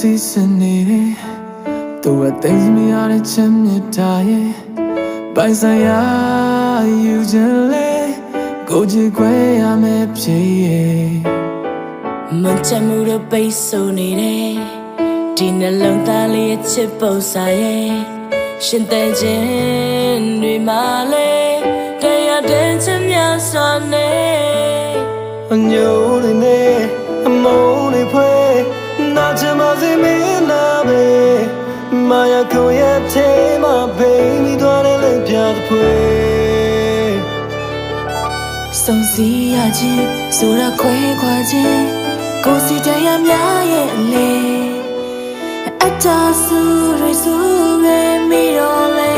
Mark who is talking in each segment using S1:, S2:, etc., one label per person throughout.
S1: season though things me are the chimney tie by saya usually go to quay I'm a pay
S2: Manchamu the base so needy Tina long tali chip osaye Shintajin Rimale They are dancing yasane
S1: On your name I'm only pray not to my me Maya koya te my baby don't let you pray
S2: Song si aji sura kwe kwaji Go si jaya mya le Ata su re su re mi le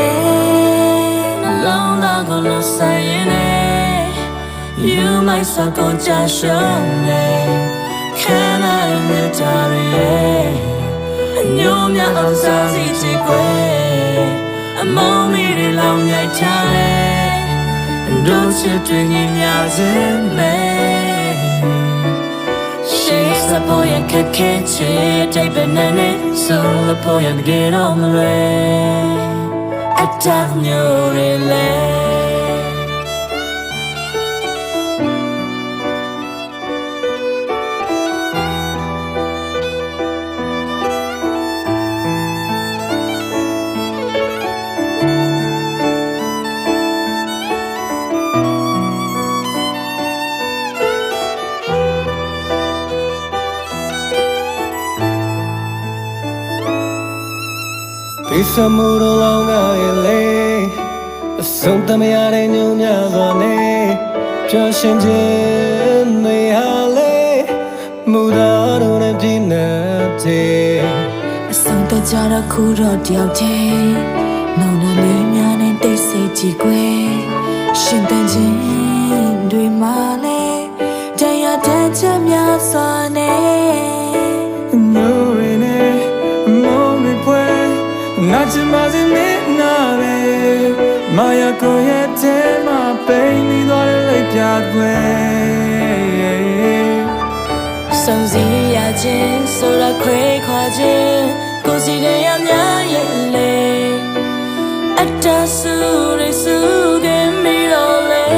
S2: Long na go lo sayene You might so go jashone Can I admit Nhôm nhà ông sao gì chỉ quê mong mi đi lòng nhảy trái đôi chưa truyền nhìn nhà dễ mê she sa boy and keke che tay bên này solo boy and get on the way attack new relay
S1: Isa muro long ai sông tâm ya de nhu nya so ne pyo shin chin ne ha le mu da do ne pi na te
S2: sông ta cha ra khu ro tiao che nau na le mya ne tai sai chi kwe shin tan chin dwi ma le jai ya ta cha mya so ne
S1: no re ne mo mi pwe not to my me Maya koya te my baby don't let you way
S2: Song si ya chin so la kwe kwa chin Go si de ya mya le Atta su re su ge mi le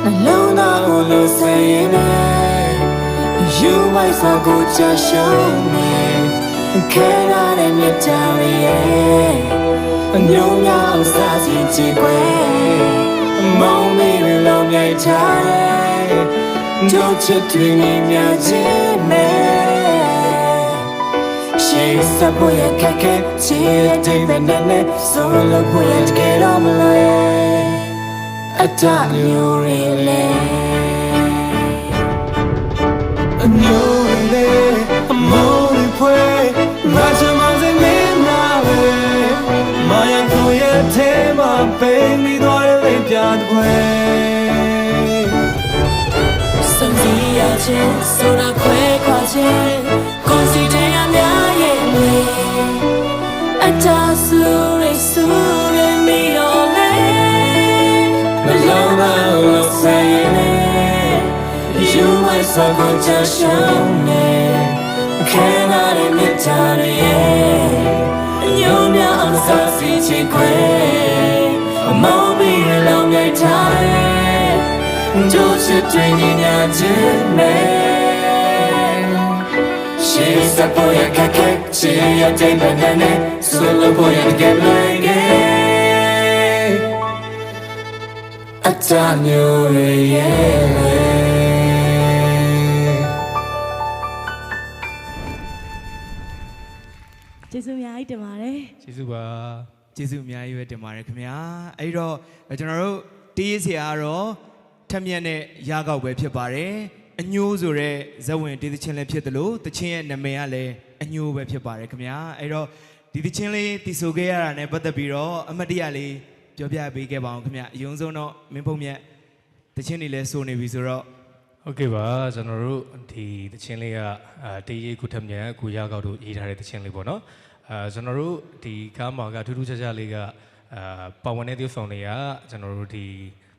S2: Na lo na go lo say
S1: You might so go just show me Can I let me tell you Nhung nhau xa xỉ chỉ quê Mong mi lòng nhảy trái Đâu chất thuyền nhìn nhà chế mê She sa boya kake Chia tay bên nane Solo boya get on the way Attack you really You really I'm only pray Not to my me Maya koya te my baby don't let you way
S2: Song si ya chin so la kwe kwa chin Go si de ya mya le Atta su re mi le
S1: Alone will say it You might so go just show me Can I admit it Nhung nhau ông sao xỉ chỉ quê Mong mi lòng nhảy thái Đâu chưa tuyên nhìn nhà chứ mê She sa boya kake She ya tay bên nane Solo boya get like it Atta nyu re ye
S2: ကျေးဇူးအများကြီးတင်ပါတယ်
S3: ကျေးဇူးပါကျေးဇူးအများကြီးပဲတင်ပါတယ်ခင်ဗျာအဲ့တော့ကျွန်တော်တို့တေးရေးဆရာကတော့ထက်မြက်နဲ့ရကောက်ပဲဖြစ်ပါတယ်အညိုးဆိုတဲ့ဇက်ဝင်တေးသချင်းလည်းဖြစ်တယ်လို့သချင်းရဲ့နာမည်ကလည်းအညိုးပဲဖြစ်ပါတယ်ခင်ဗျာအဲ့တော့ဒီသချင်းလေးတည်ဆိုခဲ့ရတာနဲ့ပတ်သက်ပြီးတော့အမတ်တရလေးပြောပြပေးခဲ့ပါအောင်ခင်ဗျာအရင်ဆုံးတော့မင်းဖုံးမြတ်သချင်းတွေလည်းဆိုနေပြီဆိုတော့
S4: ဟုတ်ကဲ့ပါကျွန်တော်တို့ဒီသချင်းလေးကတေးရေးကုထက်မြတ်ကိုရကောက်တို့ရေးထားတဲ့သချင်းလေးပေါ့နော်ကျွန်တော်တို့ဒီကားမှာကထူးထူးခြားခြားလေးကပါဝင်တဲ့သရုပ်ဆောင်တွေကကျွန်တော်တို့ဒီ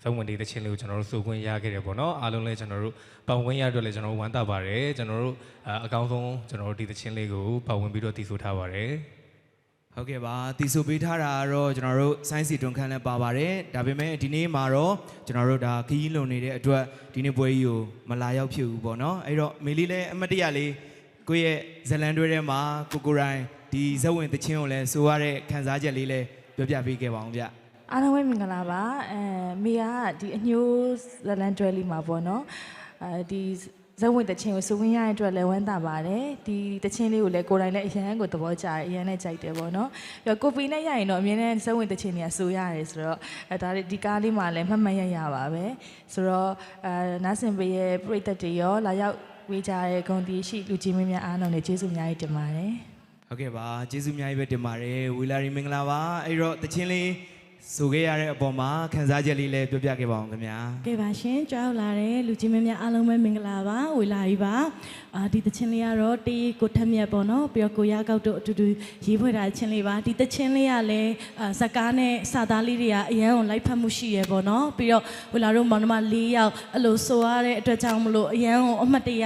S4: ဇဝင်ဒီတချင်းလေးကိုကျွန်တော်တို့စုခွင့်ရခဲ့တယ်ပေါ့နော်အားလုံးလည်းကျွန်တော်တို့ပတ်ဝန်းရအတွက်လည်းကျွန်တော်တို့ဝမ်းသာပါတယ်ကျွန်တော်တို့အကောင်းဆုံးကျွန်တော်တို့ဒီတချင်းလေးကိုပတ်ဝန်းပြီးတော့တည်ဆိုထားပါတယ်
S3: ဟုတ်ကဲ့ပါတီဆိုပေးထားတာကတော့ကျွန်တော်တို့ဆိုင်းစီတွန်ခန်းလည်းပါပါတယ်ဒါပေမဲ့ဒီနေ့မှာတော့ကျွန်တော်တို့ဒါခီးလုံနေတဲ့အတွက်ဒီနေ့ပွဲကြီးကိုမလာရောက်ဖြစ်ဘူးပေါ့နော်အဲ့တော့မေလီလည်းအမတ်တရလေးကိုယ့်ရဲ့ဇလန်တွဲထဲမှာကိုရိုင်းဒီဇဝင်တချင်းကိုလည်းဆိုရတဲ့ခန်းစားချက်လေးလည်းပြောပြပေးခဲ့ပါအောင်ဗျ
S2: အားလုံးပဲမင်္ဂလာပါမေကဒီအညိုးဇလန်တွဲလေးမှာပေါ့နော်ဒီဇဝင်တချင်းကိုစဝင်ရတဲ့အတွက်လည်းဝမ်းသာပါတယ်ဒီတချင်းလေးကိုလည်းကိုယ်တိုင်လည်းအရန်ကိုသဘောကျတယ်အရန်နဲ့ကြိုက်တယ်ပေါ့နော်ပြီးတော့ကိုပီနဲ့ရရင်တော့အမြဲတမ်းဇဝင်တချင်းတွေကဆိုရတယ်ဆိုတော့ဒါဒီကားလေးမှာလည်းမှတ်မှတ်ရပါပဲဆိုတော့နားဆင်ပေးရဲ့ပရိသတ်တွေရောလာရောက်ဝေးကြတဲ့ဂုဏ်တီရှိလူကြီးမင်းများအားလုံးနဲ့ကျေးဇူးအများကြီးတင်ပါတယ်
S3: ဟုတ်ကဲ့ပါကျေးဇူးအများကြီးပဲတင်ပါတယ်ဝီလာရီမင်္ဂလာပါအဲ့တော့တချင်းလေးဆိုခဲ့ရတဲ့အပေါ်မှာခန်းစားချက်လေးလည်းပြောပြခဲ့ပါအောင်ခင်ဗျာ
S5: ကဲပါရှင်ကြောက်လာတဲ့လူကြီးမင်းများအားလုံးပဲမင်္ဂလာပါဝေလာပြီပါဒီတချင်းလေးကတော့တေးကိုထက်မြက်ပေါ့နော်ပြီးတော့ကိုရကောက်တို့အတူတူရေးဖွဲ့တာချင်းလေးပါဒီတချင်းလေးကလည်းဇကားနဲ့စာသားလေးတွေကအရန်ကိုလိုက်ဖက်မှုရှိရပေါ့နော်ပြီးတော့ဝေလာတို့မောင်နှမ၄ယောက်အဲ့လိုဆိုရတဲ့အတွက်ကြောင့်မလို့အရန်ကိုအမှတ်တရ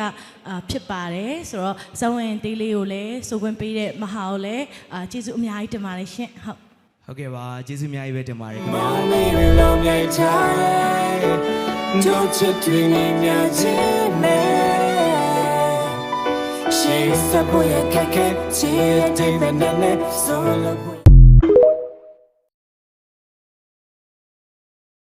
S5: ဖြစ်ပါတယ်ဆိုတော့ဇဝင်တေးလေးကိုလည်းဆိုခွင့်ပေးတဲ့မဟာကိုလည်းကျေးဇူးအများကြီးတင်ပါတယ်ရှင်ဟုတ်
S3: ဟုတ်ကဲ့ပါကျေးဇူးအများကြီးပဲတင်ပါတယ်ခင်ဗျာ
S1: Mommy we love me tight Don't you dream me me She's a boy I can't see it even in it so